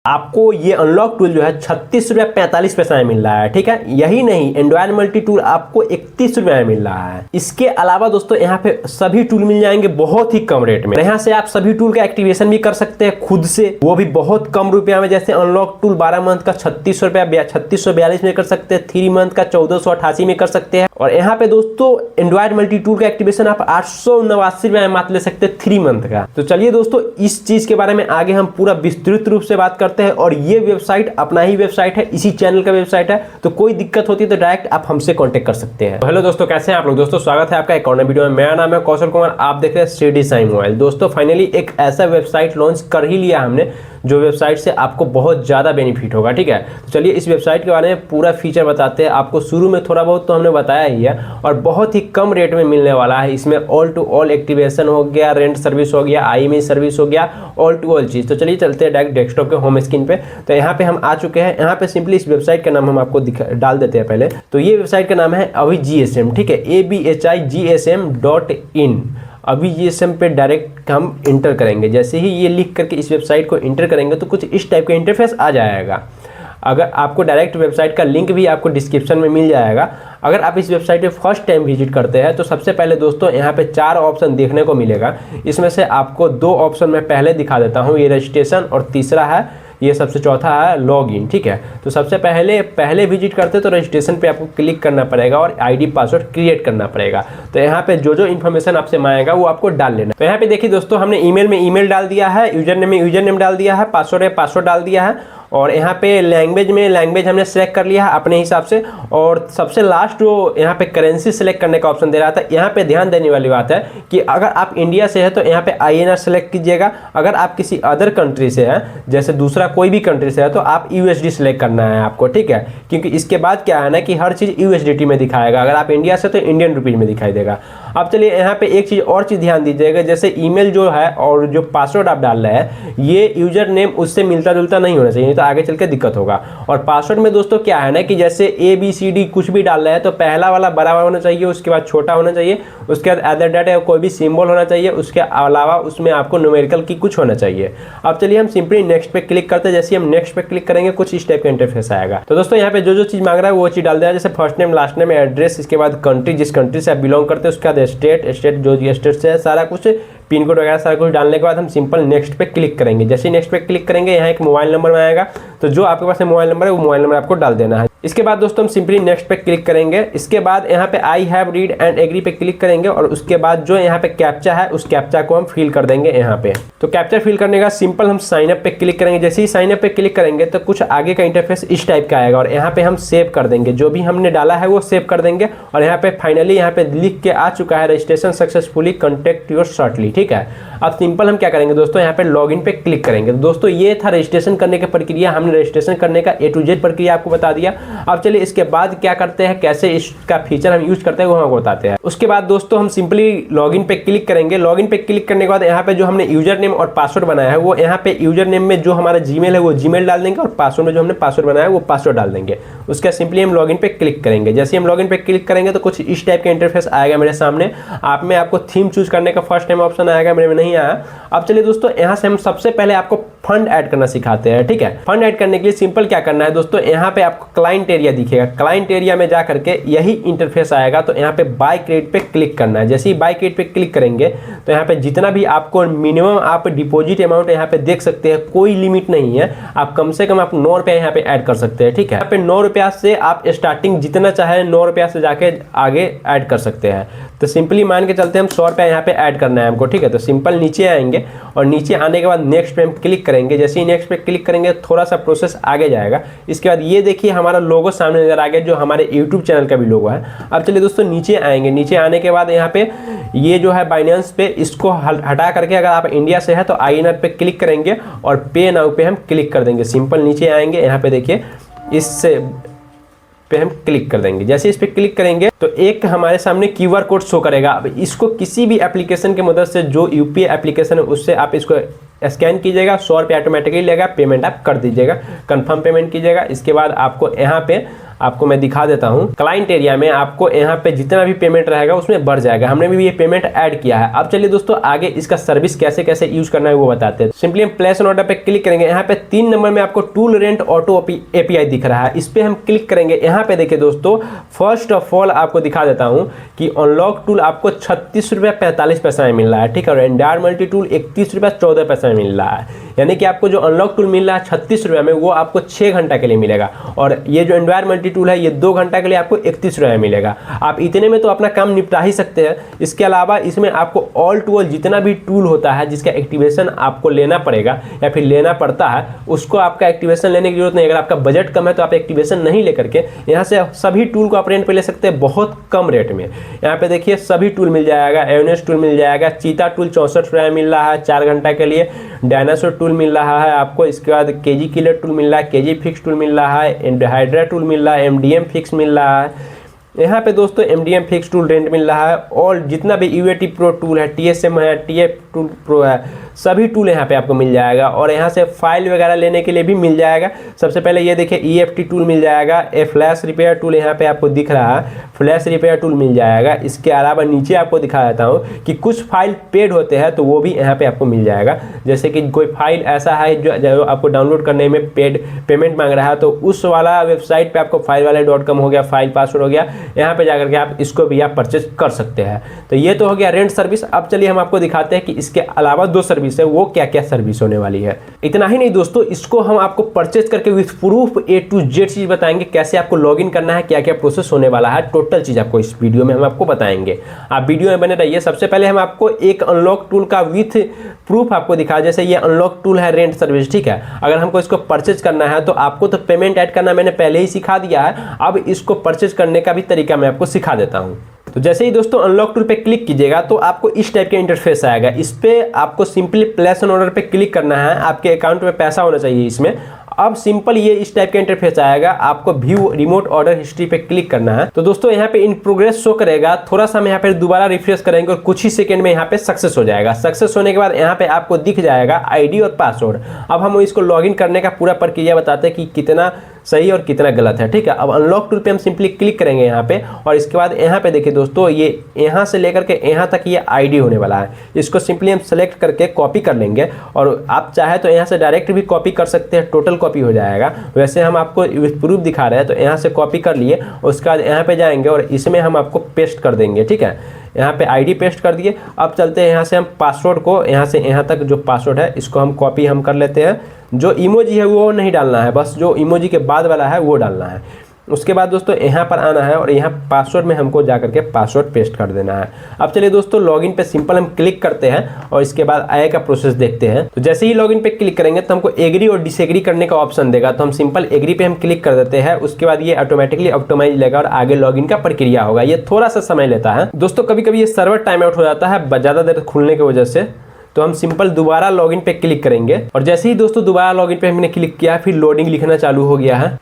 आपको ये unlock tool जो है 36 रुपये 45 पैसा में मिल रहा है। ठीक है, यही नहीं, एंड्रॉयड मल्टी टूल आपको 31 रुपये में मिल रहा है। इसके अलावा दोस्तों यहाँ पे सभी टूल मिल जाएंगे बहुत ही कम रेट में। यहाँ से आप सभी टूल का एक्टिवेशन भी कर सकते हैं खुद से, वो भी बहुत कम रुपया में। जैसे अनलॉक टूल 12 मंथ का 3642 में कर सकते हैं, 3 मंथ का 1488 में कर सकते हैं। और यहाँ पे दोस्तों एंड्रॉयड मल्टी टूल का एक्टिवेशन आप 889 रुपये में मात्र ले सकते हैं 3 मंथ का। तो चलिए दोस्तों, इस चीज के बारे में आगे हम पूरा विस्तृत रूप से बात करते हैं। और ये वेबसाइट अपना ही वेबसाइट है, इसी चैनल का वेबसाइट है, तो कोई दिक्कत होती है तो डायरेक्ट आप हमसे कांटेक्ट कर सकते हैं। हेलो दोस्तों, कैसे हैं आप लोग? दोस्तों स्वागत है आपका एक और नए वीडियो में। मेरा नाम है कौशल कुमार, आप देख रहे हैं श्री साई मोबाइल। दोस्तों फाइनली एक ऐसा वेबसाइट लॉन्च कर ही लिया हमने जो वेबसाइट से आपको बहुत ज़्यादा बेनिफिट होगा। ठीक है, तो चलिए इस वेबसाइट के बारे में पूरा फीचर बताते हैं आपको। शुरू में थोड़ा बहुत तो हमने बताया ही है, और बहुत ही कम रेट में मिलने वाला है। इसमें ऑल टू ऑल एक्टिवेशन हो गया, रेंट सर्विस हो गया, IMEI सर्विस हो गया, ऑल टू ऑल चीज़। तो चलिए चलते हैं डायरेक्ट डेस्कटॉप के होम स्क्रीन पे। तो यहाँ पे हम आ चुके हैं। यहाँ पे सिंपली इस वेबसाइट का नाम हम आपको डाल देते हैं पहले। तो ये वेबसाइट का नाम है अभी GSM। ठीक है, ABHIGSM.in। अभी GSM पे डायरेक्ट हम इंटर करेंगे। जैसे ही ये लिख करके इस वेबसाइट को इंटर करेंगे तो कुछ इस टाइप का इंटरफेस आ जाएगा। अगर आपको डायरेक्ट वेबसाइट का लिंक भी आपको डिस्क्रिप्शन में मिल जाएगा। अगर आप इस वेबसाइट पे फर्स्ट टाइम विजिट करते हैं तो सबसे पहले दोस्तों यहाँ पे 4 ऑप्शन देखने को मिलेगा। इसमें से आपको 2 ऑप्शन मैं पहले दिखा देता हूँ, ये रजिस्ट्रेशन, और तीसरा है ये सबसे चौथा है लॉगिन। ठीक है, तो सबसे पहले विजिट करते तो रजिस्ट्रेशन पे आपको क्लिक करना पड़ेगा और ID पासवर्ड क्रिएट करना पड़ेगा। तो यहाँ पे जो इन्फॉर्मेशन आपसे मांगेगा वो आपको डाल लेना। तो यहाँ पे देखिए दोस्तों, हमने ईमेल में ईमेल डाल दिया है, यूजर नेम डाल दिया है, पासवर्ड में पासवर्ड डाल दिया है, और यहाँ पे लैंग्वेज हमने सेलेक्ट कर लिया है अपने हिसाब से। और सबसे लास्ट जो यहाँ पे करेंसी सेलेक्ट करने का ऑप्शन दे रहा था, यहाँ पे ध्यान देने वाली बात है कि अगर आप इंडिया से है तो यहाँ पे INR सेलेक्ट कीजिएगा। अगर आप किसी अदर कंट्री से है, जैसे दूसरा कोई भी कंट्री से है, तो आप USD सेलेक्ट करना है आपको। ठीक है, क्योंकि इसके बाद क्या है ना कि हर चीज़ USDT में दिखाएगा। अगर आप इंडिया से तो इंडियन रुपीज में दिखाई देगा। अब चलिए यहाँ पे एक चीज़ और चीज़ ध्यान दीजिएगा, जैसे ईमेल जो है और जो पासवर्ड आप डाल रहे हैं, ये यूजर नेम उससे मिलता जुलता नहीं होना चाहिए, तो आगे चल के दिक्कत होगा। और पासवर्ड में दोस्तों क्या है ना कि जैसे ABCD कुछ भी डाल रहे हैं तो पहला वाला बड़ा होना चाहिए, उसके बाद छोटा होना चाहिए, उसके बाद अदर डाटा कोई भी सिंबल होना चाहिए, उसके अलावा उसमें आपको न्यूमेरिकल की कुछ होना चाहिए। अब चलिए हम सिंपली नेक्स्ट पे क्लिक करते हैं। जैसे हम नेक्स्ट पे क्लिक करेंगे कुछ इस टाइप का इंटरफेस आएगा। तो दोस्तों यहाँ पे जो चीज़ मांग रहा है वो चीज़ डाल दिया, जैसे first name, last name, address, इसके बाद कंट्री, जिस कंट्री से आप बिलोंग करते हैं, उसके बाद स्टेट जो स्टेट से है, सारा कुछ पिन कोड वगैरह सारा कुछ डालने के बाद हम सिंपल नेक्स्ट पे क्लिक करेंगे। जैसे ही नेक्स्ट पे क्लिक करेंगे यहाँ एक मोबाइल नंबर में आएगा, तो जो आपके पास मोबाइल नंबर है वो मोबाइल नंबर आपको डाल देना है। इसके बाद दोस्तों हम सिंपली नेक्स्ट पे क्लिक करेंगे। इसके बाद यहाँ पे I have read and agree पे क्लिक करेंगे, और उसके बाद जो यहाँ पे कैप्चा है उस कैप्चा को हम फिल कर देंगे यहाँ पे। तो कैप्चा फिल करने का सिंपल हम साइन अप पे क्लिक करेंगे। जैसे ही साइन अप पे क्लिक करेंगे तो कुछ आगे का इंटरफेस इस टाइप का आएगा, और यहाँ पे हम सेव कर देंगे। जो भी हमने डाला है वो सेव कर देंगे, और यहाँ पे फाइनली यहाँ पे लिख के आ चुका है registration successfully, contact your shortly. ठीक है, अब सिंपल हम क्या करेंगे दोस्तों, यहाँ पे लॉगिन पे क्लिक करेंगे। तो दोस्तों ये था रजिस्ट्रेशन करने की प्रक्रिया। हमने रजिस्ट्रेशन करने का A to Z प्रक्रिया आपको बता दिया। अब चलिए इसके बाद क्या करते हैं, कैसे इसका फीचर हम यूज करते हैं वो हम आपको बताते हैं। उसके बाद दोस्तों हम सिंपली लॉगिन पे क्लिक करेंगे। लॉगिन पे क्लिक करने के बाद यहाँ पे जो हमने यूजर नेम और पासवर्ड बनाया है वो यहाँ पे यूजर नेम में जो हमारा जीमेल है वो जीमेल डाल देंगे, और पासवर्ड में जो हमने पासवर्ड बनाया है वो पासवर्ड डाल देंगे। उसके सिंपली हम लॉगिन पे क्लिक करेंगे। जैसे हम लॉगिन पे क्लिक करेंगे तो कुछ इस टाइप का इंटरफेस आएगा मेरे सामने। आप में आपको थीम चूज करने का फर्स्ट टाइम ऑप्शन आएगा, मेरे में नहीं आया। अब चलिए दोस्तों यहाँ से हम सबसे पहले आपको फंड ऐड करना सिखाते हैं। ठीक है, फंड ऐड करने के लिए सिंपल क्या करना है दोस्तों, यहाँ पे आपको क्लाइंट एरिया दिखेगा। क्लाइंट एरिया में जा करके यही इंटरफेस आएगा, तो यहाँ पे बाय क्रेडिट पे क्लिक करना है। जैसे ही बाय क्रेडिट पे क्लिक करेंगे तो यहाँ पे जितना भी आपको मिनिमम आप डिपॉजिट अमाउंट यहाँ पे देख सकते हैं, कोई लिमिट नहीं है। आप कम से कम आप 9 रुपया यहाँ पे ऐड कर सकते हैं। ठीक है, यहाँ पे 9 रुपया से आप स्टार्टिंग जितना चाहे 9 रुपया से जाके आगे ऐड कर सकते हैं। तो सिंपली मान के चलते हम 100 रुपया यहाँ पे ऐड करना है हमको। ठीक है, तो सिंपल नीचे आएंगे, और नीचे आने के बाद नेक्स्ट पे हम क्लिक करेंगे। जैसे ही नेक्स्ट पे क्लिक करेंगे थोड़ा सा प्रोसेस आगे जाएगा। इसके बाद ये देखिए हमारा लोगो सामने नजर आ गया, जो हमारे YouTube चैनल का भी लोगो है। अब चलिए दोस्तों नीचे आएंगे। नीचे आने के बाद यहाँ पे ये जो है बाइनेंस पे, इसको हटा करके अगर आप इंडिया से है तो INR पे क्लिक करेंगे, और पे नाउ पे हम क्लिक कर देंगे। सिंपल नीचे आएंगे, यहाँ पे देखिए इससे पे हम क्लिक कर देंगे। जैसे इस पे क्लिक करेंगे तो एक हमारे सामने QR कोड शो करेगा। अब इसको किसी भी एप्लीकेशन की मदद से, जो UPI एप्लीकेशन है उससे आप इसको स्कैन कीजिएगा, 100 रुपये ऑटोमेटिकली लेगा, पेमेंट आप कर दीजिएगा, कंफर्म पेमेंट कीजिएगा। इसके बाद आपको यहाँ पे आपको मैं दिखा देता हूँ। क्लाइंट एरिया में आपको यहाँ पे जितना भी पेमेंट रहेगा उसमें बढ़ जाएगा। हमने भी ये पेमेंट ऐड किया है। अब चलिए दोस्तों आगे इसका सर्विस कैसे कैसे यूज करना है वो बताते हैं। सिंपली हम प्लेस एन ऑर्डर पे क्लिक करेंगे। यहाँ पे 3 नंबर में आपको टूल रेंट ऑटो एपीआई दिख रहा है, इस पे हम क्लिक करेंगे। यहाँ पे देखिए दोस्तों, फर्स्ट ऑफ ऑल आपको दिखा देता हूँ कि अनलॉक टूल आपको 36 रुपये 45 पैसा में मिल रहा है, ठीक है। और एंडायर मल्टी टूल 31 रुपये 14 पैसा में मिल रहा है। यानी कि आपको जो अनलॉक टूल मिल रहा है 36 रुपये में, वो आपको 6 घंटा के लिए मिलेगा। और ये जो एंडायर मल्टी टूल है ये 2 घंटा के लिए आपको 31 रुपये में मिलेगा। आप इतने में तो अपना काम निपटा ही सकते हैं। इसके अलावा इसमें आपको ऑल टू ऑल जितना भी टूल होता है जिसका एक्टिवेशन आपको लेना पड़ेगा या फिर लेना पड़ता है, उसको आपका एक्टिवेशन लेने की जरूरत नहीं। अगर आपका बजट कम है तो आप एक्टिवेशन नहीं लेकर के यहाँ से सभी टूल को आप रेंट पे ले सकते हैं बहुत कम रेट में। यहाँ पे देखिए सभी टूल मिल जाएगा। एवनेस टूल मिल जाएगा, चीता टूल 64 रुपये में मिल रहा है 4 घंटा के लिए। डायनासोर टूल मिल रहा है आपको। इसके बाद केजी किलर टूल मिल रहा है, केजी फिक्स टूल मिल रहा है, हाइड्रा टूल मिल रहा है, एमडीएम फिक्स मिल रहा है। यहाँ पे दोस्तों एमडीएम फिक्स टूल रेंट मिल रहा है। और जितना भी यूएटी प्रो टूल है, टीएसएम है, टीएफ टूल प्रो है, सभी टूल यहाँ पे आपको मिल जाएगा। और यहाँ से फाइल वगैरह लेने के लिए भी मिल जाएगा। सबसे पहले ये देखिए ईएफटी टूल मिल जाएगा। फ्लैश रिपेयर टूल यहाँ पे आपको दिख रहा है, फ्लैश रिपेयर टूल मिल जाएगा। इसके अलावा नीचे आपको दिखा देता हूँ कि कुछ फाइल पेड होते हैं तो वो भी यहाँ पे आपको मिल जाएगा। जैसे कि कोई फाइल ऐसा है जो आपको डाउनलोड करने में पेमेंट मांग रहा है, तो उस वाला वेबसाइट पर आपको filevalet.com हो गया, फाइल पासवर्ड हो गया, यहाँ पे जाकर के आप इसको भी आप परचेज कर सकते हैं। तो ये तो हो गया रेंट सर्विस। अब चलिए हम आपको दिखाते हैं कि इसके अलावा 2 सर्विस है, वो क्या क्या सर्विस होने वाली है। इतना ही नहीं दोस्तों, इसको हम आपको परचेज करके with proof A to Z चीज बताएंगे, कैसे आपको लॉगिन करना है, क्या क्या प्रोसेस होने वाला है, टोटल चीज आपको इस वीडियो में हम आपको बताएंगे। आप वीडियो में बने रहिए। सबसे पहले हम आपको एक अनलॉक टूल का विथ प्रूफ आपको दिखा। जैसे ये अनलॉक टूल है रेंट सर्विस, ठीक है। अगर हमको इसको परचेज करना है तो आपको तो पेमेंट ऐड करना मैंने पहले ही सिखा दिया है। अब इसको परचेज करने का भी तरीका मैं आपको सिखा देता हूँ। तो जैसे ही दोस्तों अनलॉक टूल पे क्लिक कीजिएगा तो आपको इस टाइप का इंटरफेस आएगा। इस पे आपको सिंपली प्लेस एन ऑर्डर पे क्लिक करना है। आपके अकाउंट में पैसा होना चाहिए इसमें। अब सिंपल ये इस टाइप का इंटरफेस आएगा। आपको व्यू रिमोट ऑर्डर हिस्ट्री पे क्लिक करना है। तो दोस्तों यहाँ पे इन प्रोग्रेस शो करेगा। थोड़ा सा हम यहाँ पे दोबारा रिफ्रेश करेंगे और कुछ ही सेकंड में यहाँ पे सक्सेस हो जाएगा। सक्सेस होने के बाद यहाँ पे आपको दिख जाएगा आईडी और पासवर्ड। अब हम इसको लॉगिन करने का पूरा प्रक्रिया बताते हैं कि कितना सही और कितना गलत है, ठीक है। अब अनलॉक टूल पे हम सिंपली क्लिक करेंगे यहाँ पे, और इसके बाद यहाँ पे देखिए दोस्तों, ये यहाँ से लेकर के यहाँ तक ये आईडी होने वाला है। इसको सिंपली हम सेलेक्ट करके कॉपी कर लेंगे, और आप चाहे तो यहाँ से डायरेक्ट भी कॉपी कर सकते हैं, टोटल कॉपी हो जाएगा। वैसे हम आपको विथ प्रूफ दिखा रहे हैं, तो यहाँ से कॉपी कर लिए। उसके बाद यहाँ पे जाएंगे और इसमें हम आपको पेस्ट कर देंगे, ठीक है। यहाँ पे आईडी पेस्ट कर दिए। अब चलते हैं यहाँ से हम पासवर्ड को, यहाँ से यहाँ तक जो पासवर्ड है इसको हम कॉपी हम कर लेते हैं। जो इमोजी है वो नहीं डालना है, बस जो इमोजी के बाद वाला है वो डालना है। उसके बाद दोस्तों यहाँ पर आना है और यहाँ पासवर्ड में हमको जा करके पासवर्ड पेस्ट कर देना है। अब चलिए दोस्तों लॉगिन पे सिंपल हम क्लिक करते हैं और इसके बाद आगे का प्रोसेस देखते हैं। तो जैसे ही लॉगिन पे क्लिक करेंगे तो हमको एग्री और डिसएग्री करने का ऑप्शन देगा। तो हम सिंपल एग्री पे हम क्लिक कर देते हैं। उसके बाद ये ऑटोमेटिकली ऑप्टिमाइज लेगा और आगे लॉगिन का प्रक्रिया होगा। ये थोड़ा सा समय लेता है दोस्तों। कभी कभी ये सर्वर टाइम आउट हो जाता है ज़्यादा देर खुलने की वजह से। तो हम सिंपल दोबारा लॉगिन पे क्लिक करेंगे, और जैसे ही दोस्तों दोबारा लॉगिन पे हमने क्लिक किया फिर लोडिंग लिखना चालू हो गया है।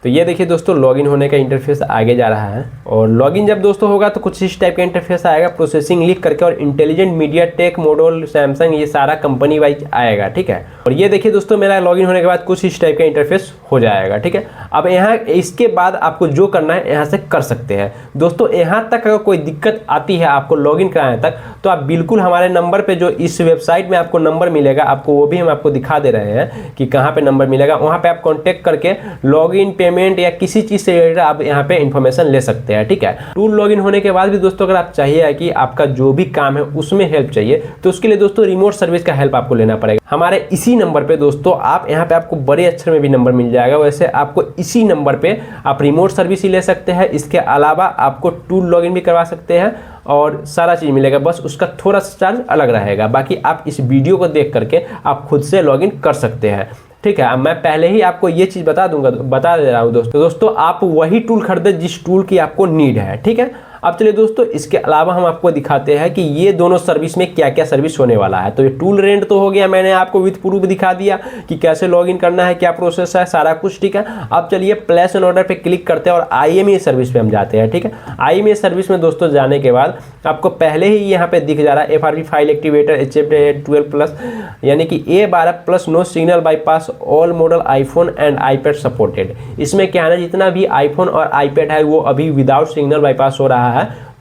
तो ये देखिए दोस्तों लॉगिन होने का इंटरफेस आगे जा रहा है। और लॉगिन जब दोस्तों होगा तो कुछ इस टाइप का इंटरफेस आएगा, प्रोसेसिंग लिख करके, और intelligent media take model Samsung ये सारा कंपनी वाइज आएगा, ठीक है। और ये देखिए दोस्तों मेरा लॉगिन होने के बाद कुछ इस टाइप का इंटरफेस हो जाएगा, ठीक है। अब यहाँ इसके बाद आपको जो करना है यहाँ से कर सकते हैं दोस्तों। यहाँ तक अगर कोई दिक्कत आती है आपको लॉगिन कराने तक, तो आप बिल्कुल हमारे नंबर पे, जो इस वेबसाइट में आपको नंबर मिलेगा, आपको वो भी हम आपको दिखा दे रहे हैं कि कहाँ पे नंबर मिलेगा। वहाँ पे आप कॉन्टेक्ट करके लॉगिन, पेमेंट या किसी चीज से रिलेटेड आप यहाँ पे इन्फॉर्मेशन ले सकते हैं, ठीक है। टूल लॉगिन होने के बाद भी दोस्तों अगर आप चाहिए कि आपका जो भी काम है उसमें हेल्प चाहिए, तो उसके लिए दोस्तों रिमोट सर्विस का हेल्प आपको लेना पड़ेगा। हमारे इसी नंबर पे दोस्तों, आप यहाँ पे आपको बड़े अक्षर में भी नंबर मिल जाएगा। वैसे आपको इसी नंबर पे आप रिमोट सर्विस ही ले सकते हैं। इसके अलावा आपको टूल लॉगिन भी करवा सकते हैं और सारा चीज़ मिलेगा, बस उसका थोड़ा सा चार्ज अलग रहेगा। बाकी आप इस वीडियो को देख करके आप खुद से लॉगिन कर सकते हैं, ठीक है। मैं पहले ही आपको ये चीज़ बता दे रहा हूँ दोस्तों। आप वही टूल खरीदे जिस टूल की आपको नीड है, ठीक है। अब चलिए दोस्तों, इसके अलावा हम आपको दिखाते हैं कि ये दोनों सर्विस में क्या क्या सर्विस होने वाला है। तो ये टूल रेंट तो हो गया, मैंने आपको विद प्रूफ दिखा दिया कि कैसे लॉगिन करना है, क्या प्रोसेस है, सारा कुछ ठीक है। अब चलिए प्लेस एन ऑर्डर पे क्लिक करते हैं और IMEI सर्विस पे हम जाते हैं, ठीक है। IMEI सर्विस में दोस्तों जाने के बाद आपको पहले ही यहाँ पे दिख जा रहा है FRP फाइल एक्टिवेटर HF12+, यानी कि A12+ no signal bypass all model iPhone and iPad supported. इसमें क्या है ना, जितना भी आईफोन और आईपैड है वो अभी विदाउट सिग्नल बाईपास हो रहा है,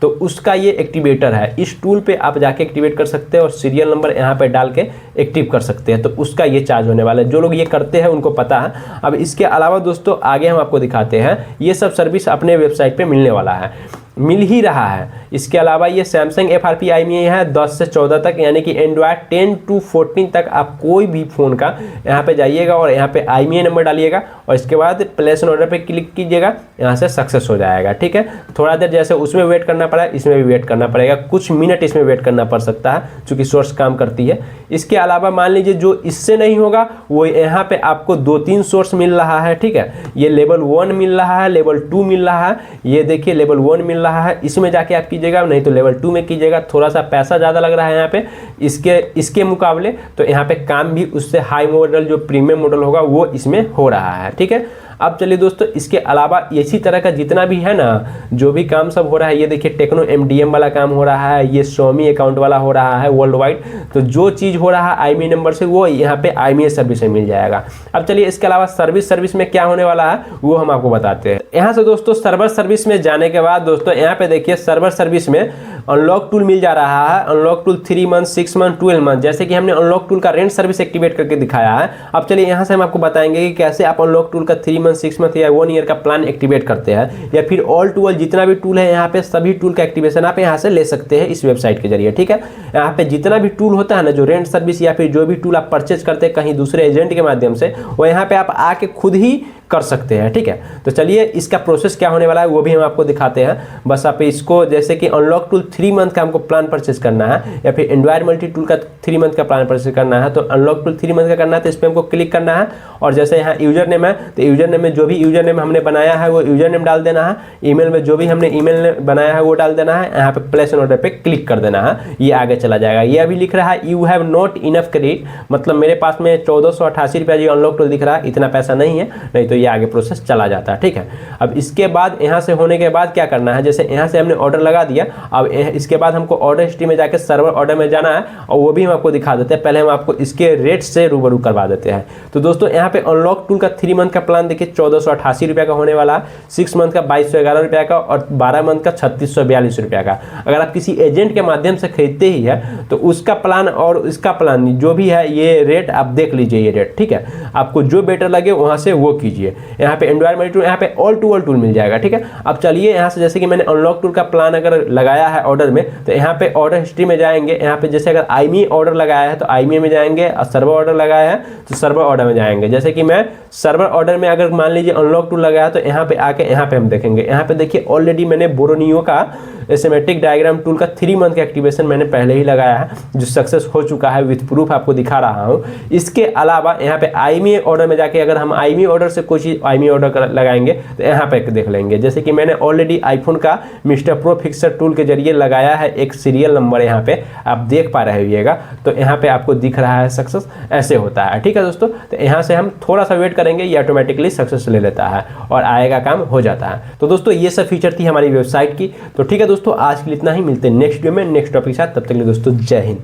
तो उसका ये एक्टिवेटर है। इस टूल पे आप जाके एक्टिवेट कर सकते हैं और सीरियल नंबर यहाँ पे डाल के एक्टिव कर सकते हैं। तो उसका ये चार्ज होने वाला है, जो लोग ये करते हैं उनको पता है। अब इसके अलावा दोस्तों आगे हम आपको दिखाते हैं, ये सब सर्विस अपने वेबसाइट पे मिलने वाला है, मिल ही रहा है। इसके अलावा ये सैमसंग FRP IMEI है 10 से 14 तक, यानी कि एंड्रॉयड 10 to 14 तक आप कोई भी फ़ोन का यहाँ पे जाइएगा और यहाँ पे IMEI नंबर डालिएगा और इसके बाद प्लेस एन ऑर्डर पे क्लिक कीजिएगा, यहाँ से सक्सेस हो जाएगा, ठीक है। थोड़ा देर जैसे उसमें वेट करना पड़ा, इसमें भी वेट करना पड़ेगा, कुछ मिनट इसमें वेट करना पड़ सकता है चूँकि सोर्स काम करती है। इसके अलावा मान लीजिए जो इससे नहीं होगा वो यहाँ पे आपको 2-3 सोर्स मिल रहा है, ठीक है। ये लेवल 1 मिल रहा है, लेवल 2 मिल रहा है, ये देखिए लेवल 1 मिल रहा है, इसमें जाके आप कीजिएगा, नहीं तो लेवल 2 में कीजिएगा। थोड़ा सा पैसा ज़्यादा लग रहा है यहाँ पे इसके मुकाबले, तो यहाँ पे काम भी उससे हाई मॉडल जो प्रीमियम मॉडल होगा वो इसमें हो रहा है, ठीक है। अब चलिए दोस्तों, इसके अलावा इसी तरह का जितना भी है ना, जो भी काम सब हो रहा है, ये देखिए टेक्नो MDM वाला काम हो रहा है, ये Xiaomi अकाउंट वाला हो रहा है वर्ल्ड वाइड। तो जो चीज़ हो रहा है IMEI नंबर से वो यहाँ पे IMEI सर्विस में मिल जाएगा। अब चलिए इसके अलावा सर्विस में क्या होने वाला है वो हम आपको बताते हैं। यहाँ से दोस्तों सर्वर सर्विस में जाने के बाद दोस्तों यहाँ पे देखिए सर्वर सर्विस में अनलॉक टूल मिल जा रहा है। Unlock tool 3 month, 6 month, 12 month, जैसे कि हमने अनलॉक टूल का रेंट सर्विस एक्टिवेट करके दिखाया है। अब चलिए यहाँ से हम आपको बताएंगे कि कैसे आप अनलॉक टूल का 3 मंथ, 6 मंथ या 1 ईयर का प्लान एक्टिवेट करते हैं, या फिर ऑल टू ऑल जितना भी टूल है यहाँ पे सभी टूल का एक्टिवेशन आप यहाँ से ले सकते हैं इस वेबसाइट के जरिए, ठीक है। यहाँ पे जितना भी टूल होता है ना, जो रेंट सर्विस या फिर जो भी टूल आप परचेज करते हैं कहीं दूसरे एजेंट के माध्यम से, वो यहाँ पे आप आके खुद ही कर सकते हैं, ठीक है। तो चलिए इसका प्रोसेस क्या होने वाला है वो भी हम आपको दिखाते हैं। बस आप इसको, जैसे कि अनलॉक टूल 3 मंथ का हमको प्लान परचेज करना है, या फिर एंड्रॉयड मल्टी टूल का 3 मंथ का प्लान परचेज करना है, तो अनलॉक टूल 3 मंथ का करना है, तो इस पर हमको क्लिक करना है। और जैसे यहाँ यूजर नेम है, तो यूजर नेम में जो भी यूजर नेम हमने बनाया है वो यूजर नेम डाल देना है। ईमेल में जो भी हमने ईमेल बनाया है वो डाल देना है। यहाँ पे प्लेस एन ऑर्डर पे क्लिक कर देना है, ये आगे चला जाएगा। ये अभी लिख रहा है you have not enough credit, मतलब मेरे पास में 1488 रुपया जो अनलॉक टूल दिख रहा है, इतना पैसा नहीं है, नहीं तो ये आगे प्रोसेस चला जाता है, ठीक है। अब इसके बाद यहाँ से होने के बाद क्या करना है, जैसे यहाँ से हमने ऑर्डर लगा दिया, अब इसके बाद हमको ऑर्डर हिस्ट्री में जाके सर्वर ऑर्डर में जाना है और वो भी हम आपको दिखा देते हैं। पहले हम आपको इसके रेट से रूबरू करवा देते हैं। तो दोस्तों यहाँ पे अनलॉक टूल का 3 मंथ का प्लान देखिए 1488 रुपया का होने वाला है, 6 मंथ का 2211 रुपया का और 12 मंथ का 3642 रुपया का। अगर आप किसी एजेंट के माध्यम से खरीदते ही है तो उसका प्लान और इसका प्लान जो भी है ये रेट आप देख लीजिए, ये रेट, ठीक है। आपको जो बेटर लगे वहाँ से वो कीजिए। यहाँ पे एंड्रॉयड मल्टी टूल, यहाँ पे ऑल टू ऑल टूल मिल जाएगा, ठीक है। अब चलिए यहाँ से, जैसे कि मैंने अनलॉक टूल का प्लान अगर लगाया है ऑर्डर में, तो यहाँ पे ऑर्डर हिस्ट्री में जाएंगे। यहाँ पे जैसे अगर IMEI ऑर्डर लगाया है तो IMEI में जाएंगे, और सर्वर ऑर्डर लगाया है तो सर्वर ऑर्डर में जाएंगे। जैसे कि मैं सर्वर ऑर्डर में अगर मान लीजिए अनलॉक टूल लगाया तो यहाँ पे आके यहाँ पे हम देखेंगे। यहाँ पे देखिए ऑलरेडी मैंने बोरोनियो का एस्केमेटिक डायग्राम टूल का 3 मंथ का एक्टिवेशन मैंने पहले ही लगाया है, जो सक्सेस हो चुका है, विथ प्रूफ आपको दिखा रहा हूँ। इसके अलावा यहाँ पे IMEI ऑर्डर में जाके अगर हम IMEI ऑर्डर से कोई चीज़ IMEI ऑर्डर लगाएंगे तो यहाँ पे देख लेंगे। जैसे कि मैंने ऑलरेडी आईफोन का मिस्टर प्रो फिक्सर टूल के जरिए लगाया है एक सीरियल नंबर, यहाँ पे आप देख पा रहे होइएगा, तो यहाँ पे आपको दिख रहा है सक्सेस, ऐसे होता है, ठीक है दोस्तों। तो यहाँ से हम थोड़ा सा वेट करेंगे, ये ऑटोमेटिकली सक्सेस ले लेता है और आएगा, काम हो जाता है। तो दोस्तों ये सब फीचर थी हमारी वेबसाइट की। तो ठीक है दोस्तों, आज के लिए इतना ही, मिलते हैं नेक्स्ट वीडियो में नेक्स्ट टॉपिक के साथ। तब तक के लिए दोस्तों जय हिंद।